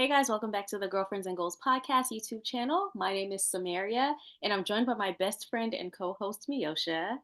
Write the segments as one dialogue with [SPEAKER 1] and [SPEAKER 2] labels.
[SPEAKER 1] Hey guys, welcome back to the Girlfriends and Goals podcast YouTube channel. My name is Samaria, and I'm joined by my best friend and co host, Miyosha.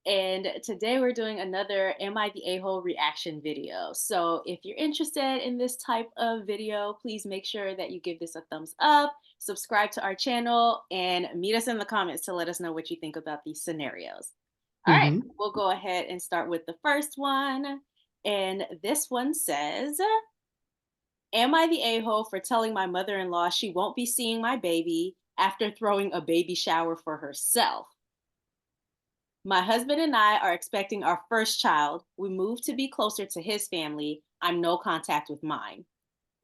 [SPEAKER 1] And today we're doing another Am I the A-hole reaction video. So if you're interested in this type of video, please make sure that you give this a thumbs up, subscribe to our channel, and meet us in the comments to let us know what you think about these scenarios. All right,
[SPEAKER 2] hmm
[SPEAKER 1] we'll go ahead and start with the first one. And this one says, am I the a hole for telling my mother in law she won't be seeing my baby after throwing a baby shower for herself? My husband and I are expecting our first child. We moved to be closer to his family. I'm no contact with mine.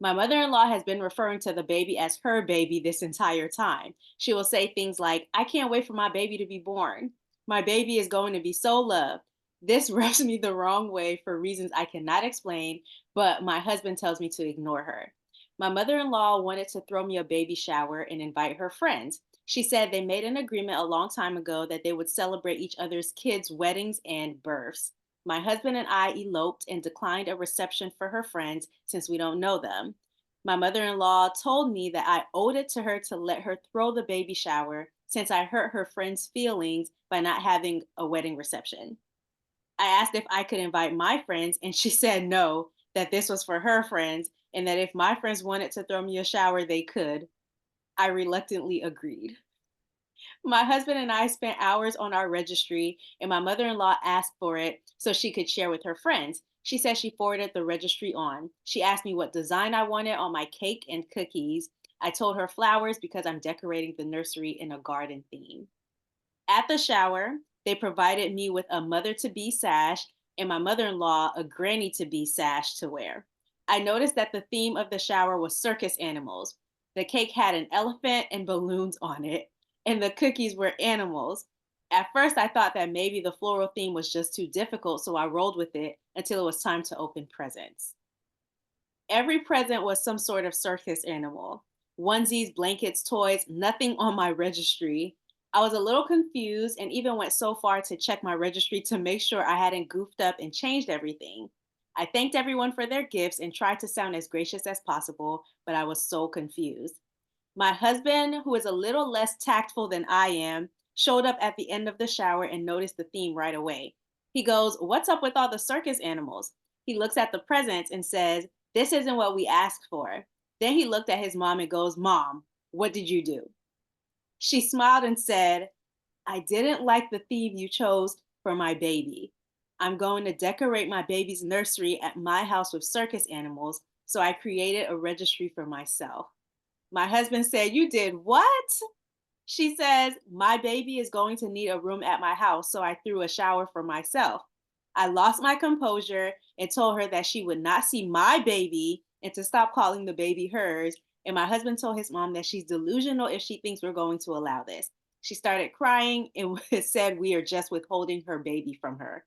[SPEAKER 1] My mother in law has been referring to the baby as her baby this entire time. She will say things like, I can't wait for my baby to be born. My baby is going to be so loved. This rubs me the wrong way for reasons I cannot explain, but my husband tells me to ignore her. My mother in law wanted to throw me a baby shower and invite her friends. She said they made an agreement a long time ago that they would celebrate each other's kids' weddings and births. My husband and I eloped and declined a reception for her friends since we don't know them. My mother in law told me that I owed it to her to let her throw the baby shower since I hurt her friends' feelings by not having a wedding reception. I asked if I could invite my friends, and she said no, that this was for her friends, and that if my friends wanted to throw me a shower, they could. I reluctantly agreed. My husband and I spent hours on our registry, and my mother in law asked for it so she could share with her friends. She said she forwarded the registry on. She asked me what design I wanted on my cake and cookies. I told her flowers because I'm decorating the nursery in a garden theme. At the shower, they provided me with a mother to be sash and my mother in law a granny to be sash to wear. I noticed that the theme of the shower was circus animals. The cake had an elephant and balloons on it, and the cookies were animals. At first, I thought that maybe the floral theme was just too difficult, so I rolled with it until it was time to open presents. Every present was some sort of circus animal: onesies, blankets, toys, nothing on my registry. I was a little confused and even went so far to check my registry to make sure I hadn't goofed up and changed everything. I thanked everyone for their gifts and tried to sound as gracious as possible, but I was so confused. My husband, who is a little less tactful than I am, showed up at the end of the shower and noticed the theme right away. He goes, "What's up with all the circus animals?" He looks at the presents and says, "This isn't what we asked for." Then he looked at his mom and goes, "Mom, what did you do?" She smiled and said, "I didn't like the theme you chose for my baby. I'm going to decorate my baby's nursery at my house with circus animals, so I created a registry for myself." My husband said, "You did what?" She says, "My baby is going to need a room at my house, so I threw a shower for myself." I lost my composure and told her that she would not see my baby and to stop calling the baby hers. And my husband told his mom that she's delusional if she thinks we're going to allow this. She started crying and said we are just withholding her baby from her.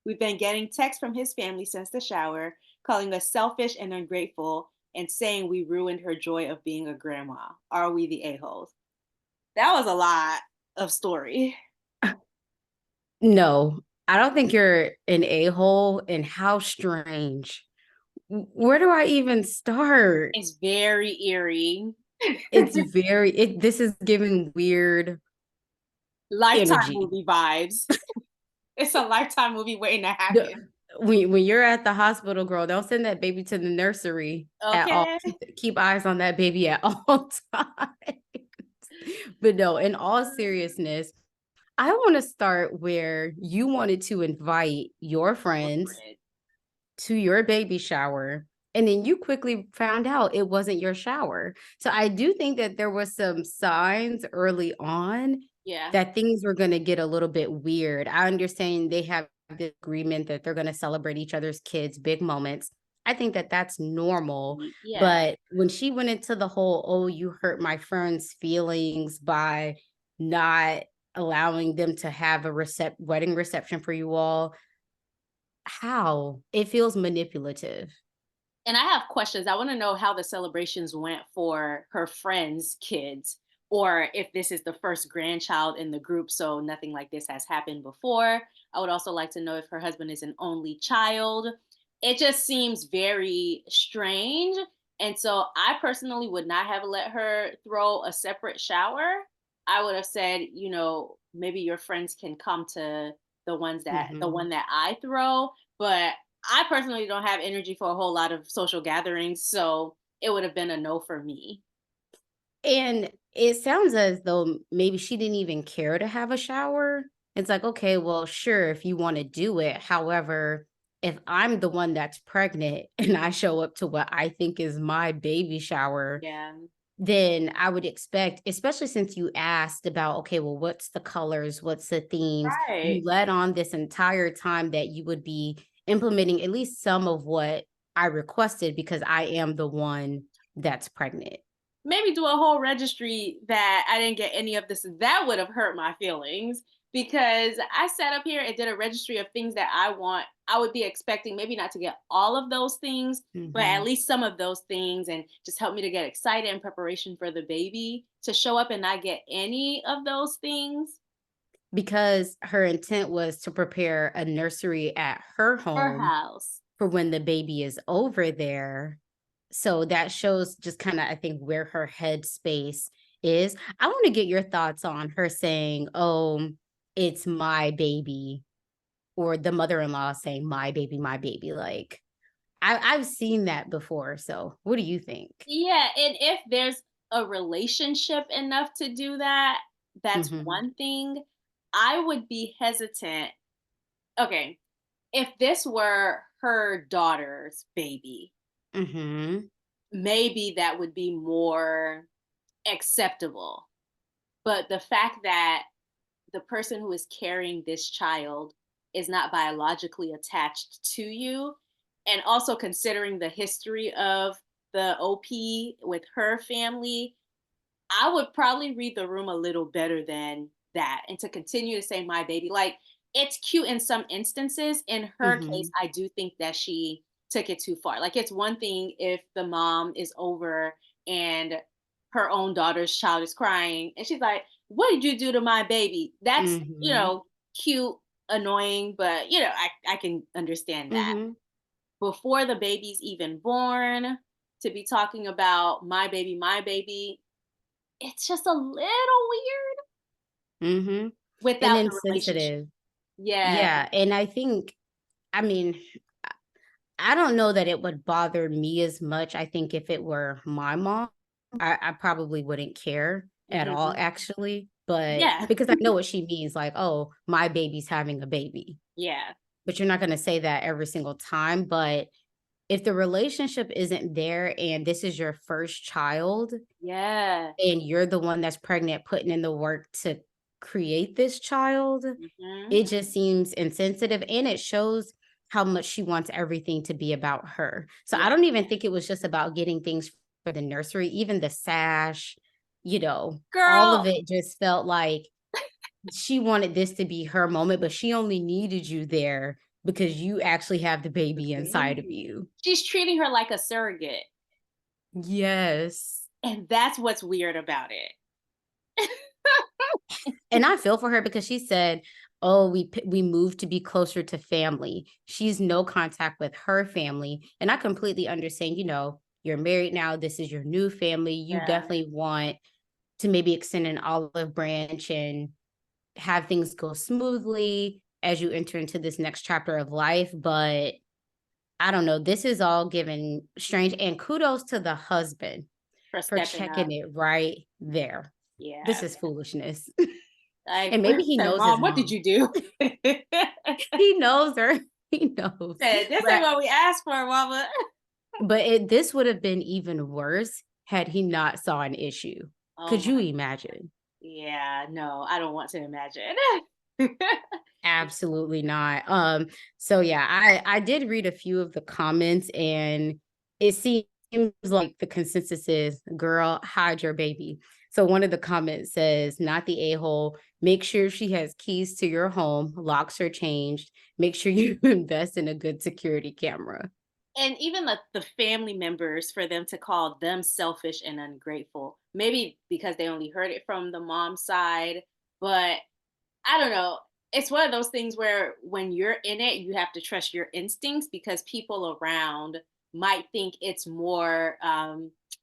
[SPEAKER 1] We've been getting texts from his family since the shower, calling us selfish and ungrateful and saying we ruined her joy of being a grandma. Are we the a-holes? That was a lot of story.
[SPEAKER 2] No, I don't think you're an a-hole. And how strange. Where do I even start?
[SPEAKER 1] It's very eerie.
[SPEAKER 2] This is giving weird
[SPEAKER 1] Lifetime
[SPEAKER 2] energy.
[SPEAKER 1] movie vibes. It's a lifetime movie waiting to happen.
[SPEAKER 2] The- when you're at the hospital, girl, don't send that baby to the nursery at all.
[SPEAKER 1] Okay.
[SPEAKER 2] Keep eyes on that baby at all times. But no, in all seriousness, I want to start where you wanted to invite your
[SPEAKER 1] Go for
[SPEAKER 2] friends
[SPEAKER 1] it.
[SPEAKER 2] to your baby shower, and then you quickly found out it wasn't your shower. So I do think that there was some signs early on
[SPEAKER 1] Yeah.
[SPEAKER 2] that things were going to get a little bit weird. I understand they have the agreement that they're going to celebrate each other's kids big moments. I think that that's normal.
[SPEAKER 1] Yeah.
[SPEAKER 2] But when she went into the whole, oh, you hurt my friend's feelings by not allowing them to have a wedding reception for you all, how? It feels manipulative.
[SPEAKER 1] And I have questions. I want to know how the celebrations went for her friends' kids, or if this is the first grandchild in the group, so nothing like this has happened before. I would also like to know if her husband is an only child. It just seems very strange. And so I personally would not have let her throw a separate shower. I would have said, maybe your friends can come to the
[SPEAKER 2] Mhm.
[SPEAKER 1] one that I throw, but I personally don't have energy for a whole lot of social gatherings, so it would have been a no for me.
[SPEAKER 2] And it sounds as though maybe she didn't even care to have a shower. It's like, okay, well, sure, if you want to do it. However, if I'm the one that's pregnant and I show up to what I think is my baby shower,
[SPEAKER 1] Yeah.
[SPEAKER 2] then I would expect, especially since you asked about, okay, well, what's the colors? What's the themes? You
[SPEAKER 1] Right.
[SPEAKER 2] led on this entire time that you would be implementing at least some of what I requested because I am the one that's pregnant.
[SPEAKER 1] Maybe do a whole registry that I didn't get any of this. That would have hurt my feelings because I sat up here and did a registry of things that I want. I would be expecting maybe not to get all of those things, but at
[SPEAKER 2] Mhm.
[SPEAKER 1] least some of those things and just help me to get excited in preparation for the baby. To show up and not get any of those things,
[SPEAKER 2] Because her intent was to prepare a nursery at her
[SPEAKER 1] her
[SPEAKER 2] home
[SPEAKER 1] house.
[SPEAKER 2] for when the baby is over there. So that shows just kinda, I think, where her headspace is. I wanna get your thoughts on her saying, "Oh, it's my baby," or the mother-in-law saying, my baby," like, I've seen that before, so what do you think?
[SPEAKER 1] Yeah, and if there's a relationship enough to do that, that's
[SPEAKER 2] Mhm,
[SPEAKER 1] one thing. I would be hesitant. Okay, if this were her daughter's baby,
[SPEAKER 2] mhm,
[SPEAKER 1] maybe that would be more acceptable. But the fact that the person who is carrying this child is not biologically attached to you, and also considering the history of the OP with her family, I would probably read the room a little better than that and to continue to say my baby. Like, it's cute in some instances. In her case,
[SPEAKER 2] mhm,
[SPEAKER 1] I do think that she took it too far. Like, it's one thing if the mom is over and her own daughter's child is crying and she's like, "What did you do to my baby?" That's,
[SPEAKER 2] mhm,
[SPEAKER 1] cute, annoying, but I can understand that.
[SPEAKER 2] mhm,
[SPEAKER 1] Before the baby's even born, to be talking about my baby, it's just a little weird
[SPEAKER 2] mhm, and
[SPEAKER 1] without the relationship.
[SPEAKER 2] insensitive.
[SPEAKER 1] Yeah.
[SPEAKER 2] Yeah, and I think, I mean, I don't know that it would bother me as much. I think if it were my mom, I probably wouldn't care at all,
[SPEAKER 1] Mhm.
[SPEAKER 2] actually. But
[SPEAKER 1] Yeah.
[SPEAKER 2] because I know what she means, like, oh, my baby's having a baby.
[SPEAKER 1] Yeah.
[SPEAKER 2] But you're not going to say that every single time. But if the relationship isn't there and this is your first child
[SPEAKER 1] Yeah.
[SPEAKER 2] and you're the one that's pregnant, putting in the work to create this child,
[SPEAKER 1] Mhm.
[SPEAKER 2] it just seems insensitive, and it shows how much she wants everything to be about her. So
[SPEAKER 1] Yeah.
[SPEAKER 2] I don't even think it was just about getting things for the nursery, even the sash, all of
[SPEAKER 1] Girl,
[SPEAKER 2] it just felt like she wanted this to be her moment, but she only needed you there because you actually have the
[SPEAKER 1] the
[SPEAKER 2] baby inside of
[SPEAKER 1] baby.
[SPEAKER 2] you.
[SPEAKER 1] She's treating her like a surrogate,
[SPEAKER 2] Yes.
[SPEAKER 1] and that's what's weird about it.
[SPEAKER 2] And I feel for her because she said, "Oh, we moved to be closer to family." She's no contact with her family, and I completely understand, you're married now, this is your new family. You
[SPEAKER 1] Yeah.
[SPEAKER 2] definitely want to maybe extend an olive branch and have things go smoothly as you enter into this next chapter of life, but I don't know, this is all given strange, and kudos to the husband
[SPEAKER 1] For
[SPEAKER 2] for
[SPEAKER 1] stepping up.
[SPEAKER 2] checking it right there. This
[SPEAKER 1] Yeah.
[SPEAKER 2] is foolishness.
[SPEAKER 1] Like,
[SPEAKER 2] And maybe he
[SPEAKER 1] said,
[SPEAKER 2] knows his
[SPEAKER 1] "Mom, what did
[SPEAKER 2] mom.
[SPEAKER 1] you do?"
[SPEAKER 2] He knows her. He knows.
[SPEAKER 1] Said, "This ain't
[SPEAKER 2] But
[SPEAKER 1] what we asked for, mama."
[SPEAKER 2] this would have been even worse had he not saw an issue.
[SPEAKER 1] Oh
[SPEAKER 2] Could
[SPEAKER 1] my.
[SPEAKER 2] you imagine?
[SPEAKER 1] Yeah, no, I don't want to imagine.
[SPEAKER 2] Absolutely not. So yeah, I did read a few of the comments, and it seems like the consensus is, girl, hide your baby. So one of the comments says, not the a-hole, make sure she has keys to your home, locks are changed, make sure you invest in a good security camera.
[SPEAKER 1] And even the family members, for them to call them selfish and ungrateful, maybe because they only heard it from the mom's side, but I don't know. It's one of those things where when you're in it, you have to trust your instincts because people around might think it's more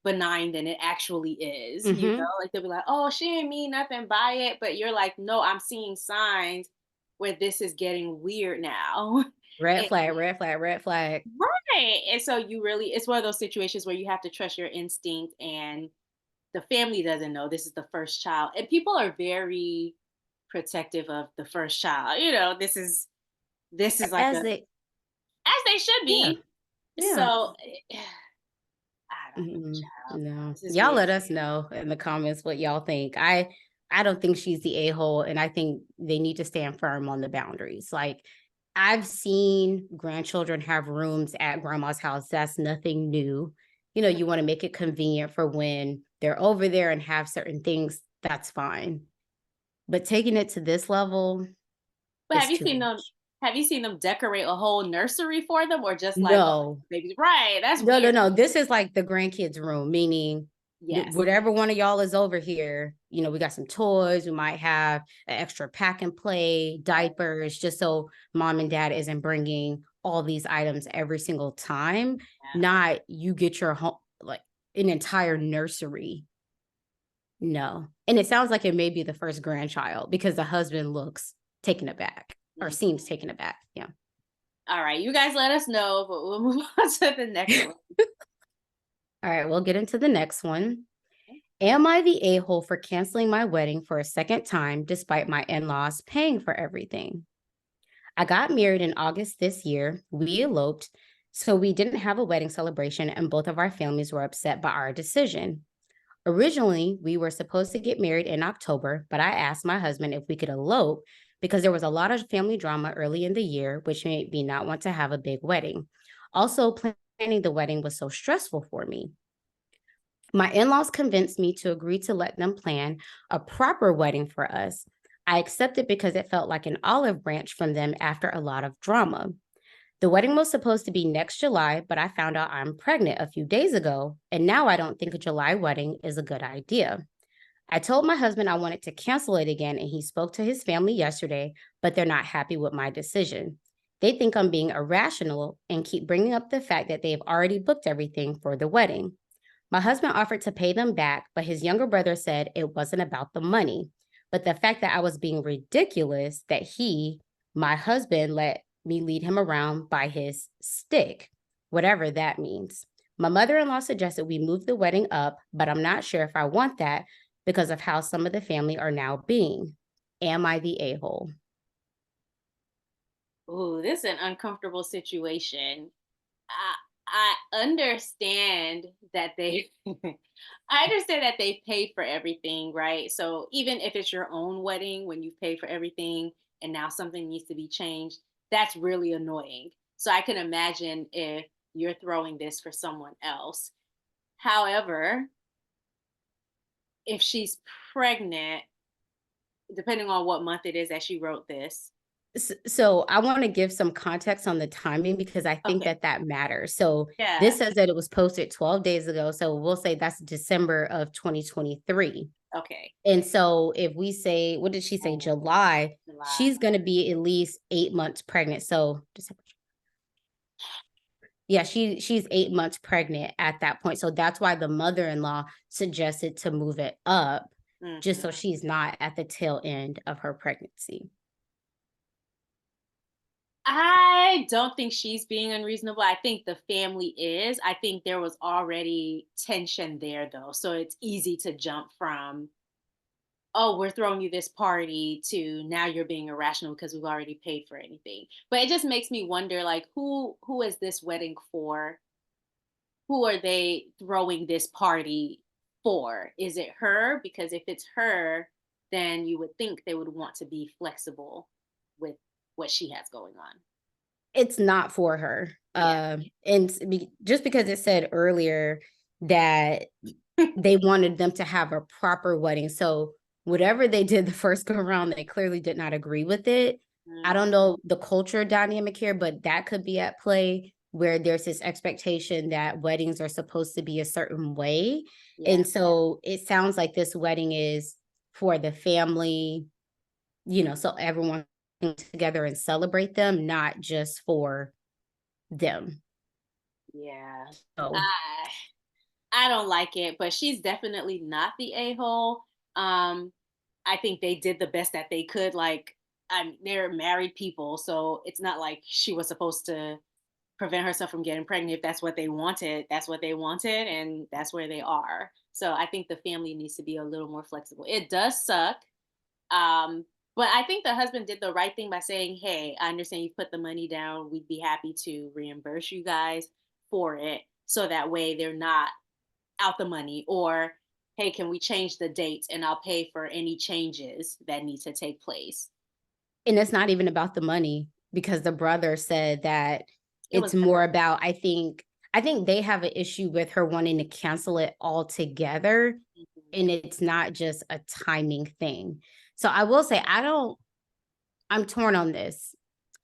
[SPEAKER 1] benign than it actually is. You know,
[SPEAKER 2] Mhm.
[SPEAKER 1] like they'll be like, "Oh, she ain't mean nothing by it," but you're like, "No, I'm seeing signs where this is getting weird now."
[SPEAKER 2] Red
[SPEAKER 1] And
[SPEAKER 2] flag, red flag, red flag.
[SPEAKER 1] right. And so you really, it's one of those situations where you have to trust your instinct, and the family doesn't know this is the first child. And people are very protective of the first child. You know, this is like
[SPEAKER 2] As
[SPEAKER 1] a,
[SPEAKER 2] they
[SPEAKER 1] as they should
[SPEAKER 2] Yeah,
[SPEAKER 1] be.
[SPEAKER 2] yeah.
[SPEAKER 1] So I don't know,
[SPEAKER 2] Mm,
[SPEAKER 1] child.
[SPEAKER 2] no.
[SPEAKER 1] This is
[SPEAKER 2] Y'all
[SPEAKER 1] weird.
[SPEAKER 2] let us know in the comments what y'all think. I don't think she's the a-hole, and I think they need to stand firm on the boundaries. Like, I've seen grandchildren have rooms at grandma's house. That's nothing new. You want to make it convenient for when they're over there and have certain things, that's fine. But taking it to this level
[SPEAKER 1] But
[SPEAKER 2] is too much.
[SPEAKER 1] have you seen them decorate a whole nursery for them, or just like, oh,
[SPEAKER 2] No.
[SPEAKER 1] babies? Right. That's
[SPEAKER 2] No, no,
[SPEAKER 1] weird.
[SPEAKER 2] no. This is like the grandkids' room, meaning
[SPEAKER 1] Yes.
[SPEAKER 2] whatever one of y'all is over here, we got some toys. We might have an extra pack and play, diapers, just so mom and dad isn't bringing all these items every single time.
[SPEAKER 1] Yeah.
[SPEAKER 2] Not you get your home, like an entire nursery. No. And it sounds like it may be the first grandchild because the husband looks taken aback or
[SPEAKER 1] Mhm.
[SPEAKER 2] seems taken aback. Yeah.
[SPEAKER 1] All right. You guys let us know, but we'll move on to the next one.
[SPEAKER 2] All right, we'll get into the next one. Am I the a hole for canceling my wedding for a second time despite my in laws paying for everything? I got married in August this year. We eloped, so we didn't have a wedding celebration, and both of our families were upset by our decision. Originally, we were supposed to get married in October, but I asked my husband if we could elope because there was a lot of family drama early in the year, which made me not want to have a big wedding. Also, planning the wedding was so stressful for me. My in laws convinced me to agree to let them plan a proper wedding for us. I accepted because it felt like an olive branch from them after a lot of drama. The wedding was supposed to be next July, but I found out I'm pregnant a few days ago, and now I don't think a July wedding is a good idea. I told my husband I wanted to cancel it again, and he spoke to his family yesterday, but they're not happy with my decision. They think I'm being irrational and keep bringing up the fact that they've already booked everything for the wedding. My husband offered to pay them back, but his younger brother said it wasn't about the money, but the fact that I was being ridiculous that my husband, let me lead him around by his stick, whatever that means. My mother in law suggested we move the wedding up, but I'm not sure if I want that because of how some of the family are now being. Am I the a hole?
[SPEAKER 1] Ooh, this is an uncomfortable situation. I I understand that they I understand that they paid for everything, right? So even if it's your own wedding, when you've paid for everything and now something needs to be changed, that's really annoying. So I can imagine if you're throwing this for someone else. However, if she's pregnant, depending on what month it is that she wrote this.
[SPEAKER 2] So I want to give some context on the timing because I think
[SPEAKER 1] Okay.
[SPEAKER 2] that matters. So this
[SPEAKER 1] Yeah.
[SPEAKER 2] says that it was posted 12 days ago. So we'll say that's December of 2023.
[SPEAKER 1] Okay.
[SPEAKER 2] And so if we say, what did she say,
[SPEAKER 1] Oh,
[SPEAKER 2] July,
[SPEAKER 1] July.
[SPEAKER 2] she's going to be at least 8 months pregnant. So December, yeah, she's 8 months pregnant at that point. So that's why the mother-in-law suggested to move it up, just
[SPEAKER 1] Mhm.
[SPEAKER 2] so she's not at the tail end of her pregnancy.
[SPEAKER 1] I don't think she's being unreasonable. I think the family is. I think there was already tension there, though. So it's easy to jump from, oh, we're throwing you this party, to now you're being irrational because we've already paid for anything. But it just makes me wonder, like, who is this wedding for? Who are they throwing this party for? Is it her? Because if it's her, then you would think they would want to be flexible with what she has going on.
[SPEAKER 2] It's not for her.
[SPEAKER 1] Yeah.
[SPEAKER 2] Just because it said earlier that they wanted them to have a proper wedding. So whatever they did the first go around, they clearly did not agree with it. I
[SPEAKER 1] Mm,
[SPEAKER 2] don't know the culture dynamic here, but that could be at play where there's this expectation that weddings are supposed to be a certain way.
[SPEAKER 1] yeah.
[SPEAKER 2] And so it sounds like this wedding is for the family, so everyone can together and celebrate them, not just for them.
[SPEAKER 1] Yeah.
[SPEAKER 2] So
[SPEAKER 1] I I don't like it, but she's definitely not the a-hole. Um, I think they did the best that they could. Like, they're married people, so it's not like she was supposed to prevent herself from getting pregnant. If that's what they wanted, that's what they wanted, and that's where they are. So I think the family needs to be a little more flexible. It does suck, um, but I think the husband did the right thing by saying, "Hey, I understand you put the money down. We'd be happy to reimburse you guys for it." So that way they're not out the money, or, "Hey, can we change the dates and I'll pay for any changes that need to take place."
[SPEAKER 2] and it's not even about the money because the brother said that
[SPEAKER 1] It was
[SPEAKER 2] it's more about I think they have an issue with her wanting to cancel it altogether,
[SPEAKER 1] Mhm.
[SPEAKER 2] and it's not just a timing thing. So I will say I'm torn on this.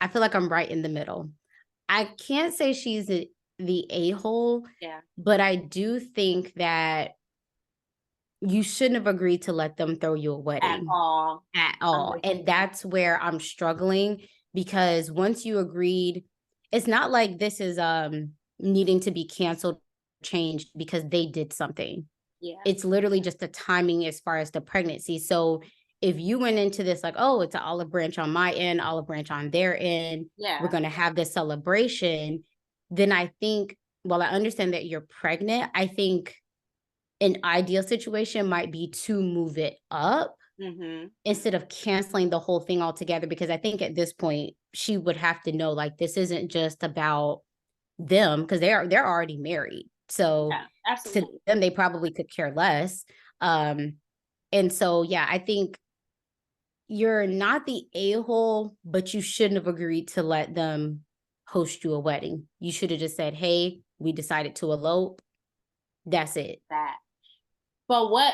[SPEAKER 2] I feel like I'm right in the middle. I can't say she's the a-hole,
[SPEAKER 1] Yeah,
[SPEAKER 2] but I do think that you shouldn't have agreed to let them throw you a
[SPEAKER 1] at
[SPEAKER 2] wedding
[SPEAKER 1] all.
[SPEAKER 2] at
[SPEAKER 1] I'm
[SPEAKER 2] all.
[SPEAKER 1] with
[SPEAKER 2] And
[SPEAKER 1] you.
[SPEAKER 2] that's where I'm struggling because once you agreed, it's not like this is needing to be canceled, changed because they did something.
[SPEAKER 1] Yeah,
[SPEAKER 2] It's literally just the timing as far as the pregnancy. So if you went into this like, oh, it's an olive branch on my end, olive branch on their end, we're
[SPEAKER 1] yeah.
[SPEAKER 2] going to have this celebration, then I think, well, I understand that you're pregnant. I think an ideal situation might be to move it up
[SPEAKER 1] Mhm.
[SPEAKER 2] instead of canceling the whole thing altogether. Because I think at this point, she would have to know like this isn't just about them because they're already married. So
[SPEAKER 1] Yeah,
[SPEAKER 2] to
[SPEAKER 1] absolutely.
[SPEAKER 2] them, they probably could care less. Um, and so, yeah, I think you're not the a-hole, but you shouldn't have agreed to let them host you a wedding. You should have just said, hey, we decided to elope. That's it.
[SPEAKER 1] That. But what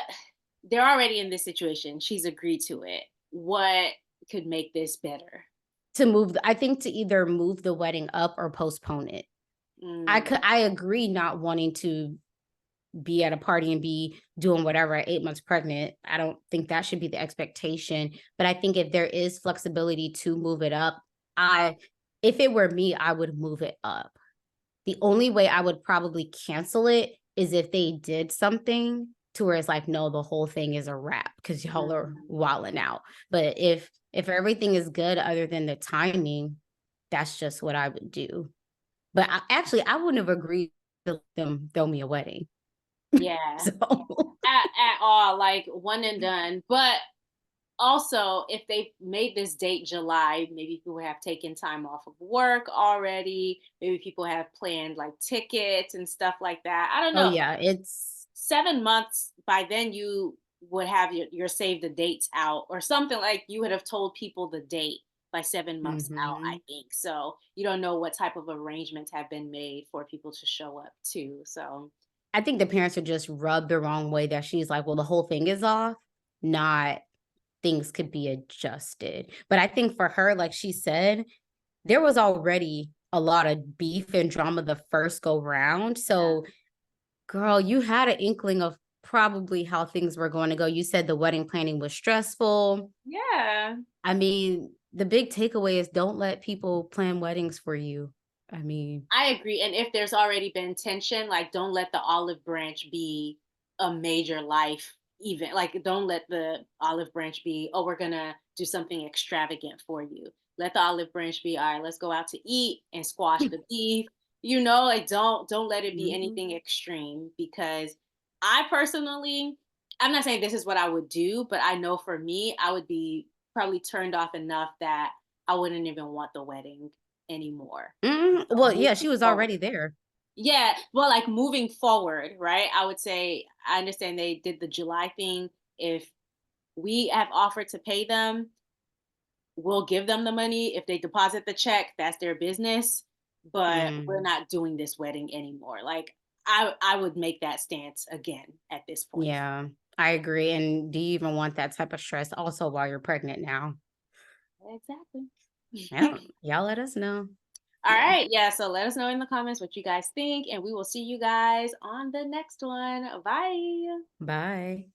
[SPEAKER 1] they're already in this situation. She's agreed to it. What could make this better?
[SPEAKER 2] To move, I think to either move the wedding up or postpone it.
[SPEAKER 1] Mm,
[SPEAKER 2] I agree not wanting to be at a party and be doing whatever at 8 months pregnant. I don't think that should be the expectation. But I think if there is flexibility to move it up, I if it were me, I would move it up. The only way I would probably cancel it is if they did something to where it's like, no, the whole thing is a wrap because y'all are
[SPEAKER 1] mm,
[SPEAKER 2] wilding out. But if everything is good other than the timing, that's just what I would do. But I wouldn't have agreed to let them throw me a wedding.
[SPEAKER 1] yeah.
[SPEAKER 2] So
[SPEAKER 1] At all, like one and done. But also, if they made this date July, maybe people have taken time off of work already. Maybe people have planned like tickets and stuff like that. I don't
[SPEAKER 2] oh
[SPEAKER 1] know.
[SPEAKER 2] yeah, it's
[SPEAKER 1] 7 months, by then you would have your save the dates out or something, like you would have told people the date by 7 months out, I
[SPEAKER 2] mhm.
[SPEAKER 1] think. So you don't know what type of arrangements have been made for people to show up too. So
[SPEAKER 2] I think the parents are just rubbed the wrong way that she's like, well, the whole thing is off, not things could be adjusted. But I think for her, like she said, there was already a lot of beef and drama the first go round. So, girl, you had an inkling of probably how things were going to go. You said the wedding planning was stressful.
[SPEAKER 1] yeah,
[SPEAKER 2] I mean, the big takeaway is don't let people plan weddings for you. I mean,
[SPEAKER 1] I agree. And if there's already been tension, like don't let the olive branch be a major life event. Like don't let the olive branch be, oh, we're gonna do something extravagant for you. Let the olive branch be, all right, let's go out to eat and squash the beef. Like don't let it be
[SPEAKER 2] mhm.
[SPEAKER 1] anything extreme, because I personally, I'm not saying this is what I would do, but I know for me, I would be probably turned off enough that I wouldn't even want the wedding anymore.
[SPEAKER 2] Well,
[SPEAKER 1] Moving
[SPEAKER 2] yeah, she was
[SPEAKER 1] forward.
[SPEAKER 2] already there.
[SPEAKER 1] Yeah, well, like moving forward, right? I would say I understand they did the July thing. If we have offered to pay them, we'll give them the money. If they deposit the check, that's their business. But we're
[SPEAKER 2] Mm,
[SPEAKER 1] not doing this wedding anymore. Like I would make that stance again at this point.
[SPEAKER 2] yeah, I agree. And do you even want that type of stress also while you're pregnant now?
[SPEAKER 1] Exactly.
[SPEAKER 2] Yeah, y'all let us know.
[SPEAKER 1] All
[SPEAKER 2] Yeah.
[SPEAKER 1] right. Yeah. So let us know in the comments what you guys think, and we will see you guys on the next one. Bye.
[SPEAKER 2] Bye.